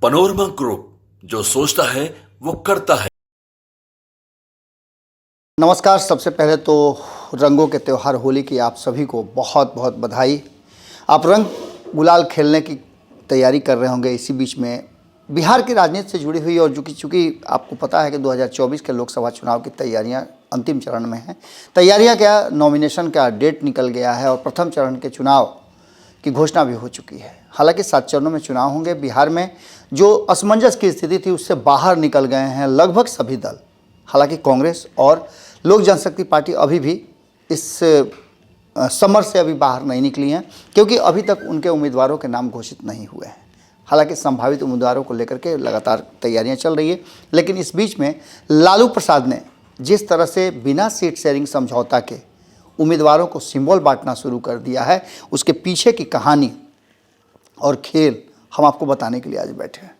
Panorama group, जो सोचता है वो करता है। नमस्कार। सबसे पहले तो रंगों के त्यौहार होली की आप सभी को बहुत बहुत बधाई। आप रंग गुलाल खेलने की तैयारी कर रहे होंगे। इसी बीच में बिहार की राजनीति से जुड़ी हुई और चूँकि आपको पता है कि 2024 के लोकसभा चुनाव की तैयारियां अंतिम चरण में हैं। तैयारियां क्या, नॉमिनेशन का डेट निकल गया है और प्रथम चरण के चुनाव की घोषणा भी हो चुकी है। हालांकि 7 चरणों में चुनाव होंगे। बिहार में जो असमंजस की स्थिति थी उससे बाहर निकल गए हैं लगभग सभी दल। हालांकि कांग्रेस और लोक जनशक्ति पार्टी अभी भी इस समर से अभी बाहर नहीं निकली हैं, क्योंकि अभी तक उनके उम्मीदवारों के नाम घोषित नहीं हुए हैं। हालांकि संभावित उम्मीदवारों को लेकर के लगातार तैयारियां चल रही है। लेकिन इस बीच में लालू प्रसाद ने जिस तरह से बिना सीट शेयरिंग समझौता के उम्मीदवारों को सिंबल बांटना शुरू कर दिया है, उसके पीछे की कहानी और खेल हम आपको बताने के लिए आज बैठे हैं।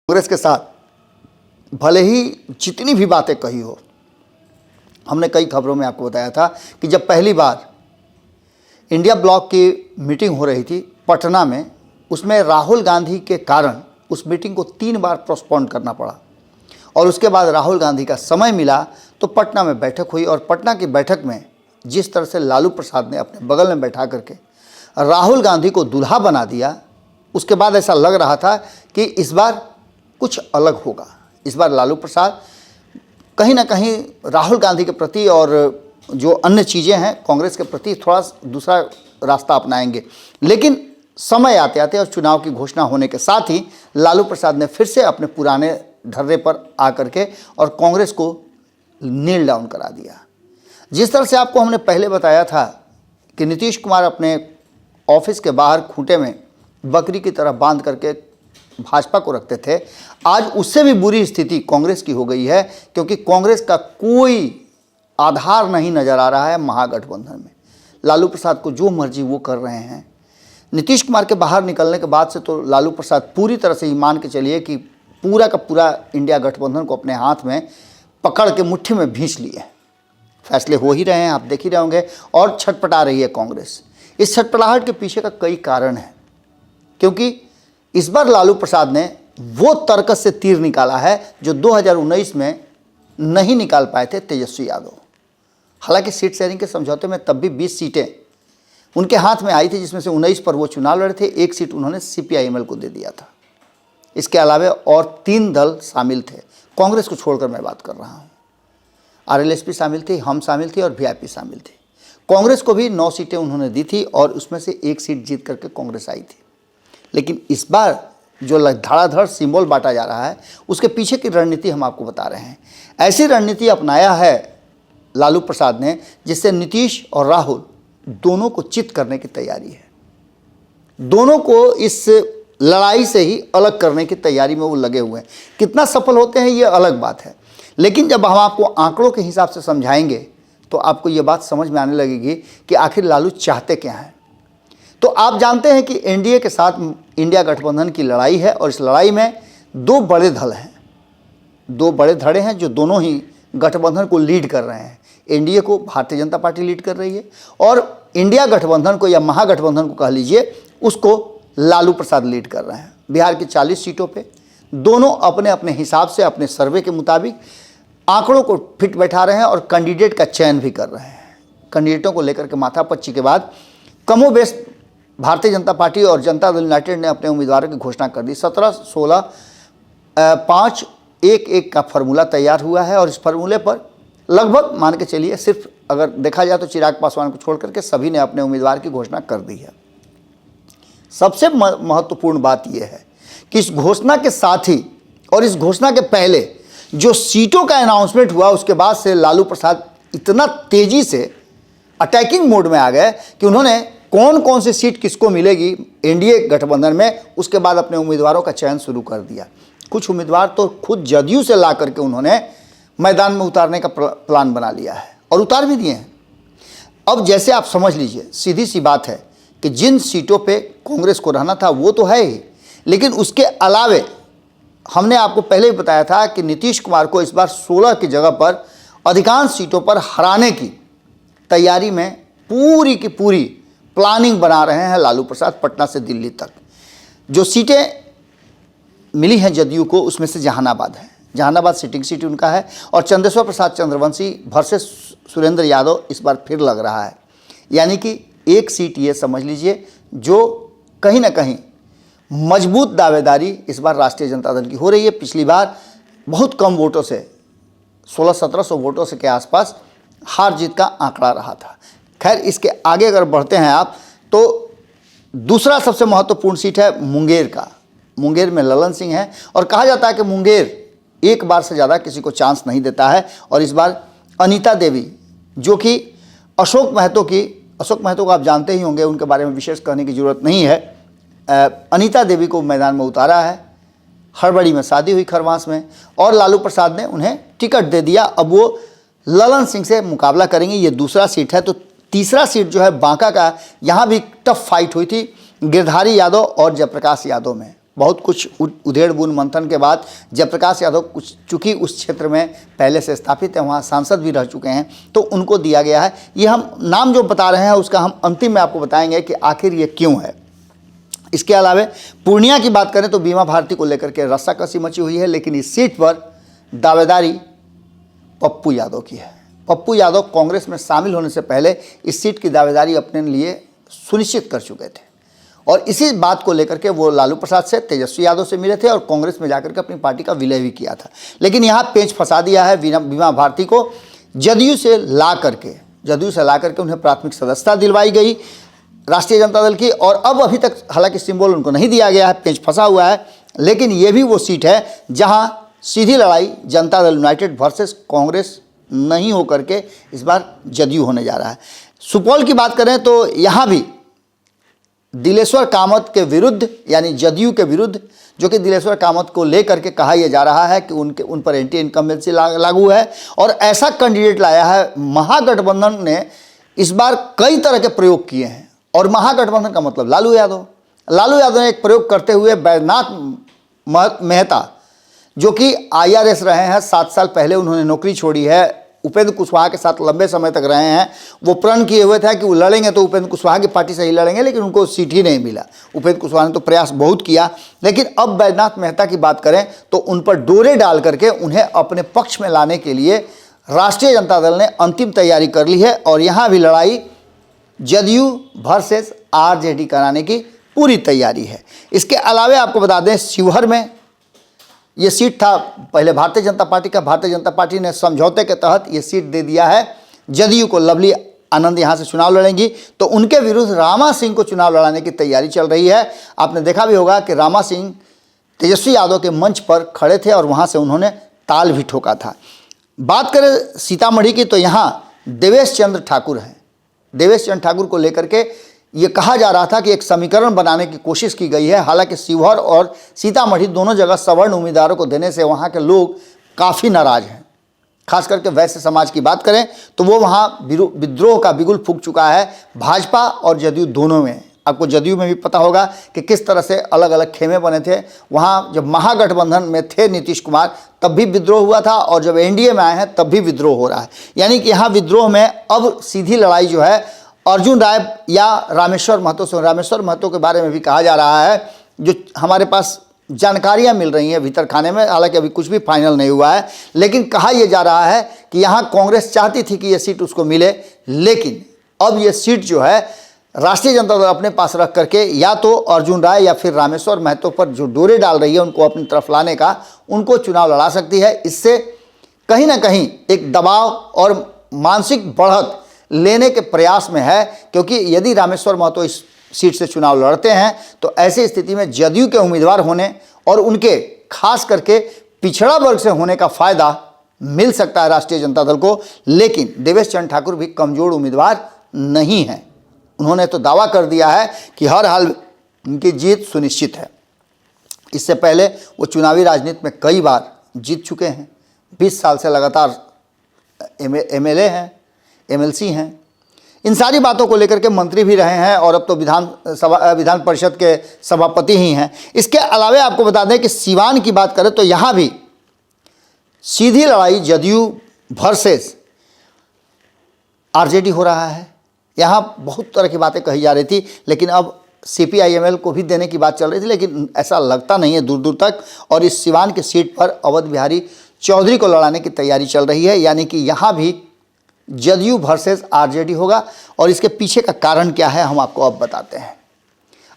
कांग्रेस के साथ भले ही जितनी भी बातें कही हो, हमने कई खबरों में आपको बताया था कि जब पहली बार इंडिया ब्लॉक की मीटिंग हो रही थी पटना में, उसमें राहुल गांधी के कारण उस मीटिंग को 3 बार पोस्टपोन करना पड़ा और उसके बाद राहुल गांधी का समय मिला तो पटना में बैठक हुई। और पटना की बैठक में जिस तरह से लालू प्रसाद ने अपने बगल में बैठा करके राहुल गांधी को दूल्हा बना दिया, उसके बाद ऐसा लग रहा था कि इस बार कुछ अलग होगा। इस बार लालू प्रसाद कहीं ना कहीं राहुल गांधी के प्रति और जो अन्य चीज़ें हैं कांग्रेस के प्रति थोड़ा दूसरा रास्ता अपनाएंगे। लेकिन समय आते आते और चुनाव की घोषणा होने के साथ ही लालू प्रसाद ने फिर से अपने पुराने ढर्रे पर आकर के और कांग्रेस को नील डाउन करा दिया। जिस तरह से आपको हमने पहले बताया था कि नीतीश कुमार अपने ऑफिस के बाहर खूंटे में बकरी की तरह बांध करके भाजपा को रखते थे, आज उससे भी बुरी स्थिति कांग्रेस की हो गई है, क्योंकि कांग्रेस का कोई आधार नहीं नजर आ रहा है महागठबंधन में। लालू प्रसाद को जो मर्जी वो कर रहे हैं। नीतीश कुमार के बाहर निकलने के बाद से तो लालू प्रसाद पूरी तरह से ये मान के चलिए कि पूरा का पूरा इंडिया गठबंधन को अपने हाथ में पकड़ के मुट्ठी में भींच लिए। फैसले हो ही रहे हैं, आप देख ही रहे होंगे, और छटपटा रही है कांग्रेस। इस छटपटाहट के पीछे का कई कारण है, क्योंकि इस बार लालू प्रसाद ने वो तर्क से तीर निकाला है जो 2019 में नहीं निकाल पाए थे तेजस्वी यादव। हालांकि सीट शेयरिंग के समझौते में तब भी 20 सीटें उनके हाथ में आई थी, जिसमें से 19 पर वो चुनाव लड़े थे। 1 सीट उन्होंने CPIML को दे दिया था। इसके अलावा और 3 दल शामिल थे, कांग्रेस को छोड़कर मैं बात कर रहा हूँ। RLSP शामिल थी, हम शामिल थी और VIP शामिल थी। कांग्रेस को भी 9 सीटें उन्होंने दी थी और उसमें से 1 सीट जीत करके कांग्रेस आई थी। लेकिन इस बार जो धड़ाधड़ सिंबल बांटा जा रहा है, उसके पीछे की रणनीति हम आपको बता रहे हैं। ऐसी रणनीति अपनाया है लालू प्रसाद ने जिससे नीतीश और राहुल दोनों को चित करने की तैयारी है। दोनों को इस लड़ाई से ही अलग करने की तैयारी में वो लगे हुए हैं। कितना सफल होते हैं ये अलग बात है, लेकिन जब हम आपको आंकड़ों के हिसाब से समझाएंगे तो आपको ये बात समझ में आने लगेगी कि आखिर लालू चाहते क्या हैं। तो आप जानते हैं कि एनडीए के साथ इंडिया गठबंधन की लड़ाई है और इस लड़ाई में 2 बड़े दल हैं, 2 बड़े धड़े हैं जो दोनों ही गठबंधन को लीड कर रहे हैं। एनडीए को भारतीय जनता पार्टी लीड कर रही है और इंडिया गठबंधन को या महागठबंधन को कह लीजिए, उसको लालू प्रसाद लीड कर रहे हैं। बिहार की 40 सीटों पे दोनों अपने अपने हिसाब से अपने सर्वे के मुताबिक आंकड़ों को फिट बैठा रहे हैं और कैंडिडेट का चयन भी कर रहे हैं। कैंडिडेटों को लेकर के माथापच्ची के बाद कमोबेश भारतीय जनता पार्टी और जनता दल यूनाइटेड ने अपने उम्मीदवारों की घोषणा कर दी। 17, 16, 5, 1-1 का फार्मूला तैयार हुआ है और इस फार्मूले पर लगभग मान के चलिए सिर्फ अगर देखा जाए तो चिराग पासवान को छोड़ करके सभी ने अपने उम्मीदवार की घोषणा कर दी है। सबसे महत्वपूर्ण बात यह है कि इस घोषणा के साथ ही और इस घोषणा के पहले जो सीटों का अनाउंसमेंट हुआ, उसके बाद से लालू प्रसाद इतना तेजी से अटैकिंग मोड में आ गए कि उन्होंने कौन कौन सी सीट किसको मिलेगी एनडीए गठबंधन में, उसके बाद अपने उम्मीदवारों का चयन शुरू कर दिया। कुछ उम्मीदवार तो खुद जदयू से ला करके उन्होंने मैदान में उतारने का प्लान बना लिया है और उतार भी दिए हैं। अब जैसे आप समझ लीजिए, सीधी सी बात है कि जिन सीटों पे कांग्रेस को रहना था वो तो है ही, लेकिन उसके अलावे हमने आपको पहले ही बताया था कि नीतीश कुमार को इस बार 16 की जगह पर अधिकांश सीटों पर हराने की तैयारी में पूरी की पूरी प्लानिंग बना रहे हैं लालू प्रसाद, पटना से दिल्ली तक। जो सीटें मिली हैं जदयू को उसमें से जहानाबाद है, जहानाबाद सिटिंग सीट उनका है, और चंदेश्वर प्रसाद चंद्रवंशी वर्सेस सुरेंद्र यादव इस बार फिर लग रहा है। यानी कि एक सीट ये समझ लीजिए जो कहीं ना कहीं मजबूत दावेदारी इस बार राष्ट्रीय जनता दल की हो रही है। पिछली बार बहुत कम वोटों से 1600-1700 वोटों से के आसपास हार जीत का आंकड़ा रहा था। खैर, इसके आगे अगर बढ़ते हैं आप तो दूसरा सबसे महत्वपूर्ण सीट है मुंगेर का। मुंगेर में ललन सिंह है और कहा जाता है कि मुंगेर एक बार से ज़्यादा किसी को चांस नहीं देता है, और इस बार अनीता देवी जो कि अशोक महतो को आप जानते ही होंगे, उनके बारे में विशेष कहने की ज़रूरत नहीं है। अनीता देवी को मैदान में उतारा है, हड़बड़ी में शादी हुई खरवास में, और लालू प्रसाद ने उन्हें टिकट दे दिया। अब वो ललन सिंह से मुकाबला करेंगे, ये दूसरा सीट है। तो तीसरा सीट जो है बांका का, यहाँ भी टफ फाइट हुई थी गिरधारी यादव और जयप्रकाश यादव में। बहुत कुछ उधेड़ बुन मंथन के बाद जयप्रकाश यादव कुछ चूँकि उस क्षेत्र में पहले से स्थापित है, वहाँ सांसद भी रह चुके हैं, तो उनको दिया गया है। ये हम नाम जो बता रहे हैं उसका हम अंतिम में आपको बताएंगे कि आखिर ये क्यों है। इसके अलावा पूर्णिया की बात करें तो बीमा भारती को लेकर के रस्साकसी मची हुई है, लेकिन इस सीट पर दावेदारी पप्पू यादव की है। पप्पू यादव कांग्रेस में शामिल होने से पहले इस सीट की दावेदारी अपने लिए सुनिश्चित कर चुके थे, और इसी बात को लेकर के वो लालू प्रसाद से, तेजस्वी यादव से मिले थे और कांग्रेस में जाकर के अपनी पार्टी का विलय भी किया था। लेकिन यहाँ पेंच फंसा दिया है बीमा भारती को। जदयू से ला करके उन्हें प्राथमिक सदस्यता दिलवाई गई राष्ट्रीय जनता दल की, और अब अभी तक हालांकि सिंबल उनको नहीं दिया गया है, पेंच फंसा हुआ है। लेकिन ये भी वो सीट है जहाँ सीधी लड़ाई जनता दल यूनाइटेड वर्सेस कांग्रेस नहीं होकर के इस बार जदयू होने जा रहा है। सुपौल की बात करें तो यहाँ भी दिलेश्वर कामत के विरुद्ध, यानी जदयू के विरुद्ध, जो कि दिलेश्वर कामत को लेकर के कहा यह जा रहा है कि उन पर एंटी इनकम्बेंसी लागू है, और ऐसा कैंडिडेट लाया है। महागठबंधन ने इस बार कई तरह के प्रयोग किए हैं, और महागठबंधन का मतलब लालू यादव ने एक प्रयोग करते हुए बैजनाथ मेहता जो कि IRS रहे हैं, 7 साल पहले उन्होंने नौकरी छोड़ी है, उपेंद्र कुशवाहा के साथ लंबे समय तक रहे हैं। वो प्रण किए हुए थे कि वो लड़ेंगे तो उपेंद्र कुशवाहा की पार्टी से ही लड़ेंगे, लेकिन उनको सीट ही नहीं मिला। उपेंद्र कुशवाहा ने तो प्रयास बहुत किया, लेकिन अब बैजनाथ मेहता की बात करें तो उन पर डोरे डाल करके उन्हें अपने पक्ष में लाने के लिए राष्ट्रीय जनता दल ने अंतिम तैयारी कर ली है, और यहाँ भी लड़ाई जदयू वर्सेस RJD कराने की पूरी तैयारी है। इसके अलावा आपको बता दें शिवहर में ये सीट था पहले भारतीय जनता पार्टी का। भारतीय जनता पार्टी ने समझौते के तहत ये सीट दे दिया है जदयू को। लवली आनंद यहाँ से चुनाव लड़ेंगी, तो उनके विरुद्ध रामा सिंह को चुनाव लड़ाने की तैयारी चल रही है। आपने देखा भी होगा कि रामा सिंह तेजस्वी यादव के मंच पर खड़े थे और वहाँ से उन्होंने ताल भी ठोका था। बात करें सीतामढ़ी की तो यहाँ देवेश चंद्र ठाकुर हैं। देवेश चंद्र ठाकुर को लेकर के ये कहा जा रहा था कि एक समीकरण बनाने की कोशिश की गई है। हालांकि शिवहर और सीतामढ़ी दोनों जगह सवर्ण उम्मीदवारों को देने से वहाँ के लोग काफ़ी नाराज हैं। खास करके वैश्य समाज की बात करें तो वो वहाँ विद्रोह का बिगुल फूंक चुका है भाजपा और जदयू दोनों में। आपको जदयू में भी पता होगा कि किस तरह से अलग अलग खेमे बने थे। वहाँ जब महागठबंधन में थे नीतीश कुमार तब भी विद्रोह हुआ था, और जब NDA में आए हैं तब भी विद्रोह हो रहा है। यानी कि यहाँ विद्रोह में अब सीधी लड़ाई जो है अर्जुन राय या रामेश्वर महतो से। रामेश्वर महतो के बारे में भी कहा जा रहा है, जो हमारे पास जानकारियां मिल रही हैं भीतर खाने में, हालांकि अभी कुछ भी फाइनल नहीं हुआ है, लेकिन कहा यह जा रहा है कि यहाँ कांग्रेस चाहती थी कि यह सीट उसको मिले, लेकिन अब यह सीट जो है राष्ट्रीय जनता दल अपने पास रख करके या तो अर्जुन राय या फिर रामेश्वर महतो पर जो डोरे डाल रही है उनको अपनी तरफ लाने का, उनको चुनाव लड़ा सकती है। इससे कहीं ना कहीं एक दबाव और मानसिक बढ़त लेने के प्रयास में है, क्योंकि यदि रामेश्वर महतो इस सीट से चुनाव लड़ते हैं तो ऐसी स्थिति में जदयू के उम्मीदवार होने और उनके खास करके पिछड़ा वर्ग से होने का फायदा मिल सकता है राष्ट्रीय जनता दल को। लेकिन देवेश चंद्र ठाकुर भी कमजोर उम्मीदवार नहीं हैं। उन्होंने तो दावा कर दिया है कि हर हाल उनकी जीत सुनिश्चित है। इससे पहले वो चुनावी राजनीति में कई बार जीत चुके हैं। 20 साल से लगातार MLA हैं, MLC हैं। इन सारी बातों को लेकर के मंत्री भी रहे हैं और अब तो विधान परिषद के सभापति ही हैं। इसके अलावा आपको बता दें कि सीवान की बात करें तो यहाँ भी सीधी लड़ाई जदयू वर्सेस RJD हो रहा है। यहाँ बहुत तरह की बातें कही जा रही थी, लेकिन अब CPIML को भी देने की बात चल रही थी, लेकिन ऐसा लगता नहीं है दूर दूर तक। और इस सिवान की सीट पर अवध बिहारी चौधरी को लड़ाने की तैयारी चल रही है, यानी कि यहाँ भी जदयू वर्सेस RJD होगा। और इसके पीछे का कारण क्या है हम आपको अब बताते हैं।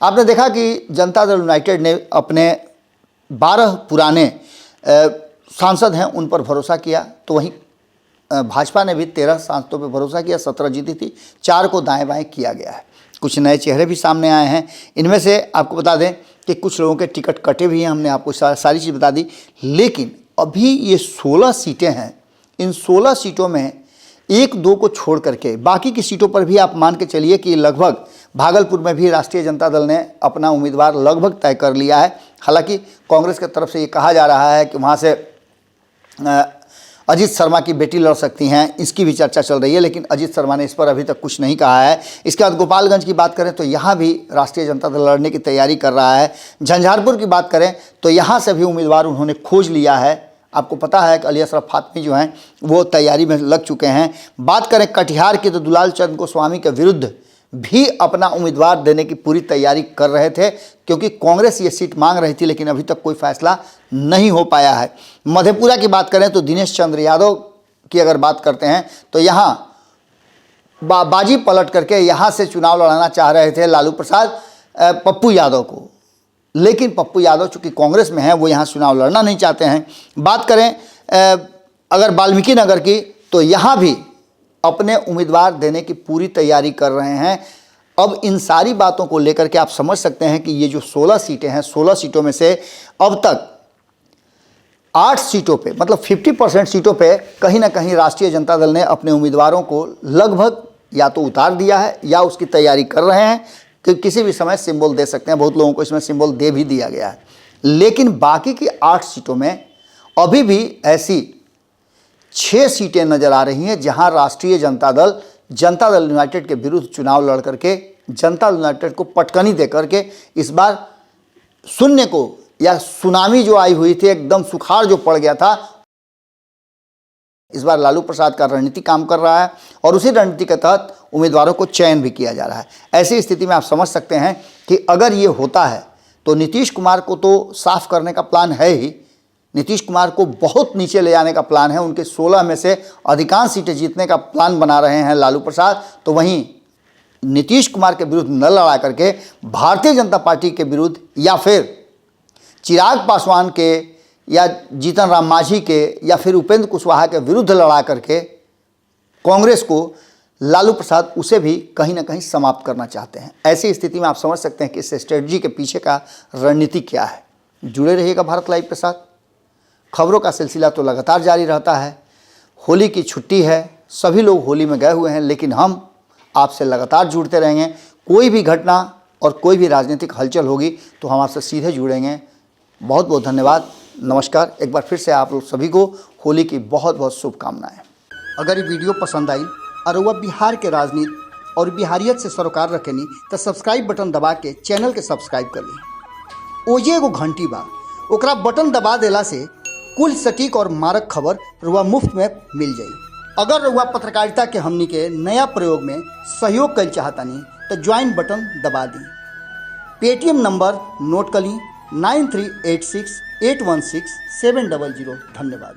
आपने देखा कि जनता दल यूनाइटेड ने अपने 12 पुराने सांसद हैं उन पर भरोसा किया, तो वहीं भाजपा ने भी 13 सांसदों पर भरोसा किया, 17 जीती थी, 4 को दाएं बाएं किया गया है। कुछ नए चेहरे भी सामने आए हैं। इनमें से आपको बता दें कि कुछ लोगों के टिकट कटे भी हैं, हमने आपको सारी चीज़ बता दी। लेकिन अभी ये 16 सीटें हैं, इन 16 सीटों में 1-2 को छोड़ करके बाकी की सीटों पर भी आप मान के चलिए कि लगभग भागलपुर में भी राष्ट्रीय जनता दल ने अपना उम्मीदवार लगभग तय कर लिया है। हालांकि कांग्रेस की तरफ से ये कहा जा रहा है कि वहाँ से अजीत शर्मा की बेटी लड़ सकती हैं, इसकी भी चर्चा चल रही है, लेकिन अजीत शर्मा ने इस पर अभी तक कुछ नहीं कहा है। इसके बाद गोपालगंज की बात करें तो यहाँ भी राष्ट्रीय जनता दल लड़ने की तैयारी कर रहा है। झंझारपुर की बात करें तो यहाँ से भी उम्मीदवार उन्होंने खोज लिया है। आपको पता है कि अली अशरफ फातमी जो हैं वो तैयारी में लग चुके हैं। बात करें कटिहार की तो दुलाल चंद गोस्वामी के विरुद्ध भी अपना उम्मीदवार देने की पूरी तैयारी कर रहे थे, क्योंकि कांग्रेस ये सीट मांग रही थी, लेकिन अभी तक कोई फैसला नहीं हो पाया है। मधेपुरा की बात करें तो दिनेश चंद्र यादव की अगर बात करते हैं तो यहाँ बाजी पलट करके यहाँ से चुनाव लड़ाना चाह रहे थे लालू प्रसाद पप्पू यादव को, लेकिन पप्पू यादव चूँकि कांग्रेस में हैं वो यहाँ चुनाव लड़ना नहीं चाहते हैं। बात करें अगर वाल्मीकि नगर की तो यहाँ भी अपने उम्मीदवार देने की पूरी तैयारी कर रहे हैं। अब इन सारी बातों को लेकर के आप समझ सकते हैं कि ये जो 16 सीटें हैं, 16 सीटों में से अब तक 8 सीटों पे मतलब 50% सीटों पे कहीं ना कहीं राष्ट्रीय जनता दल ने अपने उम्मीदवारों को लगभग या तो उतार दिया है या उसकी तैयारी कर रहे हैं कि किसी भी समय सिंबल दे सकते हैं। बहुत लोगों को इसमें सिंबल दे भी दिया गया है। लेकिन बाकी की 8 सीटों में अभी भी ऐसी 6 सीटें नज़र आ रही हैं जहां राष्ट्रीय जनता दल यूनाइटेड के विरुद्ध चुनाव लड़ करके जनता दल यूनाइटेड को पटकनी दे करके इस बार शून्य को या सुनामी जो आई हुई थी, एकदम सुखाड़ जो पड़ गया था, इस बार लालू प्रसाद का रणनीति काम कर रहा है और उसी रणनीति के तहत उम्मीदवारों को चयन भी किया जा रहा है। ऐसी स्थिति में आप समझ सकते हैं कि अगर ये होता है तो नीतीश कुमार को तो साफ करने का प्लान है ही, नीतीश कुमार को बहुत नीचे ले जाने का प्लान है। उनके 16 में से अधिकांश सीटें जीतने का प्लान बना रहे हैं लालू प्रसाद। तो वहीं नीतीश कुमार के विरुद्ध न लड़ा करके भारतीय जनता पार्टी के विरुद्ध या फिर चिराग पासवान के या जीतन राम मांझी के या फिर उपेंद्र कुशवाहा के विरुद्ध लड़ा करके कांग्रेस को लालू प्रसाद उसे भी कहीं ना कहीं समाप्त करना चाहते हैं। ऐसी स्थिति में आप समझ सकते हैं कि इस स्ट्रेटजी के पीछे का रणनीति क्या है। जुड़े रहिएगा भारत लाइव के साथ। खबरों का सिलसिला तो लगातार जारी रहता है। होली की छुट्टी है, सभी लोग होली में गए हुए हैं, लेकिन हम आपसे लगातार जुड़ते रहेंगे। कोई भी घटना और कोई भी राजनीतिक हलचल होगी तो हम आपसे सीधे जुड़ेंगे। बहुत बहुत धन्यवाद, नमस्कार। एक बार फिर से आप लोग सभी को होली की बहुत बहुत शुभकामनाएं। अगर ये वीडियो पसंद आई और वह बिहार के राजनीति और बिहारियत से सरोकार रखेनी तो सब्सक्राइब बटन दबा के चैनल के सब्सक्राइब कर ली। ओजे एगो घंटी बा, ओकरा बटन दबा देला से कुल सटीक और मारक खबर रुआ मुफ्त में मिल जाई। अगर रुआ पत्रकारिता के हमनी के नया प्रयोग में सहयोग कर चाहतानी तो ज्वाइन बटन दबा दी। पेटीएम नंबर नोट कर ली 9386816700। धन्यवाद।